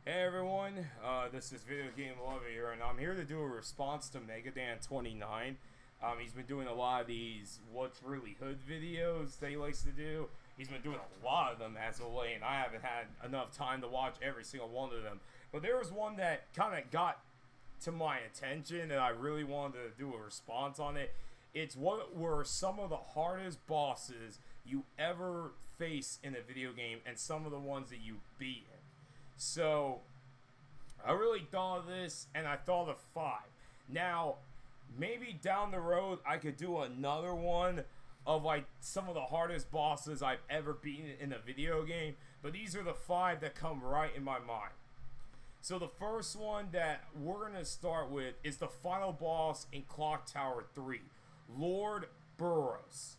Hey everyone, this is Video Game Lover here, and I'm here to do a response to Megadan29. He's been doing a lot of these What's Really Hood videos that he likes to do. He's been doing a lot of them as of late, and I haven't had enough time to watch every single one of them. But there was one that kind of got to my attention, and I really wanted to do a response on it. It's what were some of the hardest bosses you ever face in a video game, and some of the ones that you beat. So, I really thought of this, and I thought of 5. Now, maybe down the road, I could do another one of, like, some of the hardest bosses I've ever beaten in a video game, but these are the 5 that come right in my mind. So, the first one that we're going to start with is the final boss in Clock Tower 3, Lord Boros.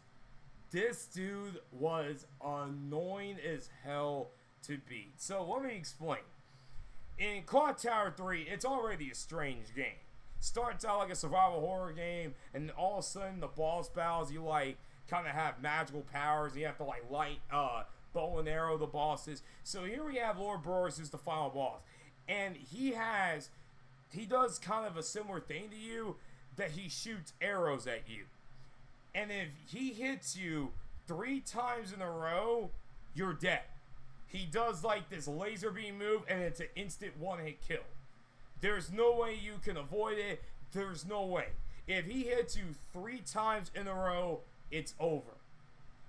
This dude was annoying as hell to beat. So let me explain. In Clock Tower 3, it's already a strange game. Starts out like a survival horror game, and all of a sudden the boss battles, you like kind of have magical powers. And you have to like light bow and arrow the bosses. So here we have Lord Boros, who's the final boss, and he does kind of a similar thing to you, that he shoots arrows at you, and if he hits you 3 times in a row, you're dead. He does like this laser beam move, and it's an instant one-hit kill. There's no way you can avoid it. There's no way. If he hits you 3 times in a row, it's over.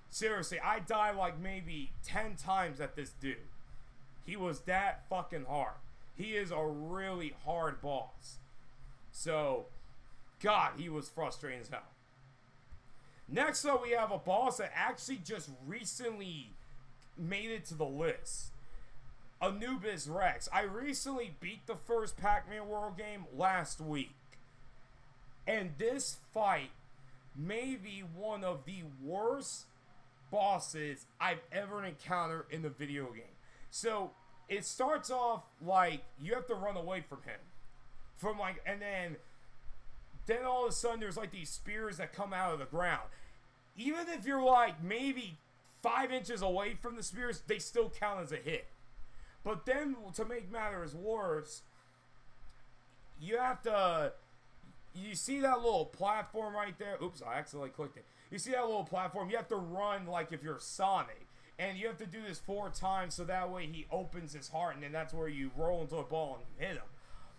Seriously, I died like maybe 10 times at this dude. He was that fucking hard. He is a really hard boss. So, God, he was frustrating as hell. Next up, we have a boss that actually just recently made it to the list. Anubis Rex. I recently beat the first Pac-Man World game last week, and this fight may be one of the worst bosses I've ever encountered in the video game. So it starts off like you have to run away from him, and then all of a sudden there's like these spears that come out of the ground. Even if you're like maybe 5 inches away from the spears, they still count as a hit. But then, to make matters worse, you see that little platform right there? Oops, I accidentally clicked it. You see that little platform? You have to run like if you're Sonic. And you have to do this 4 times, so that way he opens his heart, and then that's where you roll into a ball and you hit him.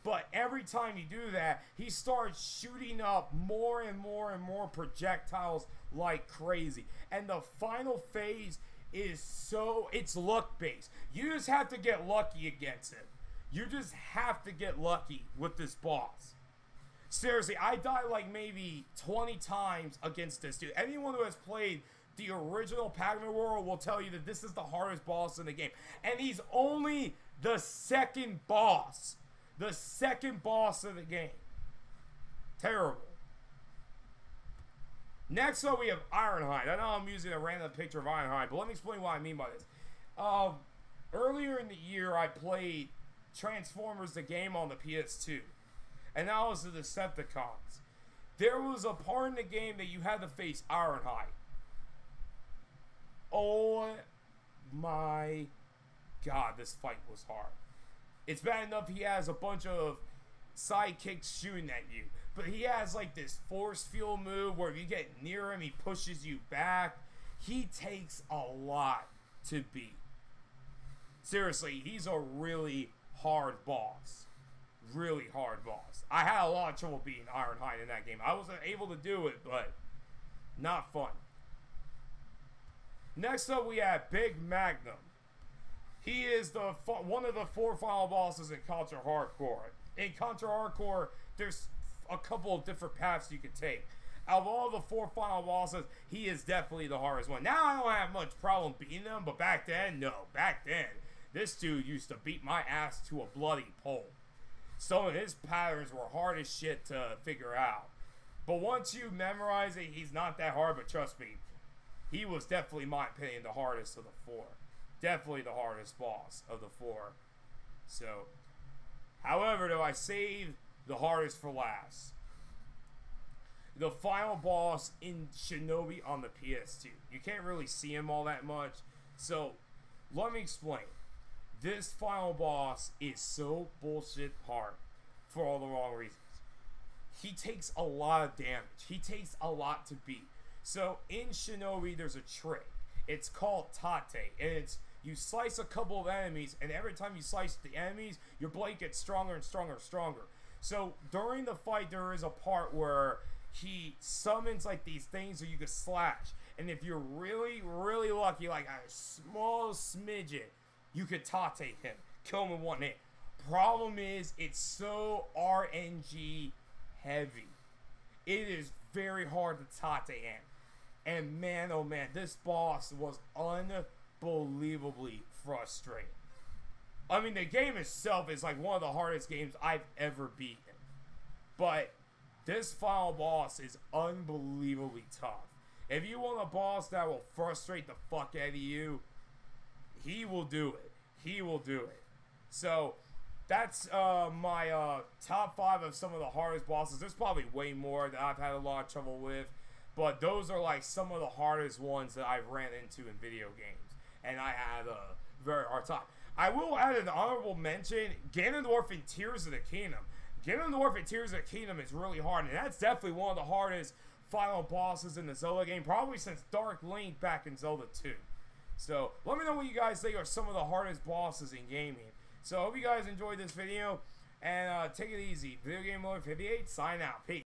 But every time you do that, he starts shooting up more and more and more projectiles like crazy. And the final phase is it's luck based. You just have to get lucky against him. You just have to get lucky with this boss. Seriously, I died like maybe 20 times against this dude. Anyone who has played the original Pac-Man World will tell you that this is the hardest boss in the game. And he's only the second boss. The second boss of the game. Terrible. Next up, we have Ironhide. I know I'm using a random picture of Ironhide, but let me explain what I mean by this. Earlier in the year, I played Transformers the game on the PS2. And that was the Decepticons. There was a part in the game that you had to face Ironhide. Oh my God, this fight was hard. It's bad enough he has a bunch of sidekicks shooting at you, but he has like this force field move where if you get near him, he pushes you back. He takes a lot to beat. Seriously, he's a really hard boss. Really hard boss. I had a lot of trouble beating Ironhide in that game. I wasn't able to do it, but not fun. Next up, we have Big Magnum. He is one of the 4 final bosses in Contra Hardcore. In Contra Hardcore, there's a couple of different paths you can take. Out of all the 4 final bosses, he is definitely the hardest one. Now I don't have much problem beating them, but back then, no. Back then, this dude used to beat my ass to a bloody pulp. Some of his patterns were hard as shit to figure out. But once you memorize it, he's not that hard, but trust me, he was definitely, in my opinion, the hardest of the 4. Definitely the hardest boss of the 4. So, however, though, I saved the hardest for last. The final boss in Shinobi on the PS2. You can't really see him all that much. So, let me explain. This final boss is so bullshit hard for all the wrong reasons. He takes a lot of damage. He takes a lot to beat. So in Shinobi, there's a trick. It's called Tate, and it's you slice a couple of enemies, and every time you slice the enemies, your blade gets stronger and stronger and stronger. So during the fight, there is a part where he summons like these things that you can slash, and if you're really, really lucky, like a small smidget, you could Tate him, kill him in one hit. Problem is, it's so RNG heavy. It is very hard to Tate him. And man, oh man, this boss was unbelievably frustrating. I mean, the game itself is like one of the hardest games I've ever beaten. But this final boss is unbelievably tough. If you want a boss that will frustrate the fuck out of you, he will do it. He will do it. So, that's my top 5 of some of the hardest bosses. There's probably way more that I've had a lot of trouble with. But those are like some of the hardest ones that I've ran into in video games. And I had a very hard time. I will add an honorable mention, Ganondorf in Tears of the Kingdom. Ganondorf in Tears of the Kingdom is really hard. And that's definitely one of the hardest final bosses in the Zelda game. Probably since Dark Link back in Zelda 2. So let me know what you guys think are some of the hardest bosses in gaming. So I hope you guys enjoyed this video. And take it easy. Video Game Lover 58, sign out. Peace.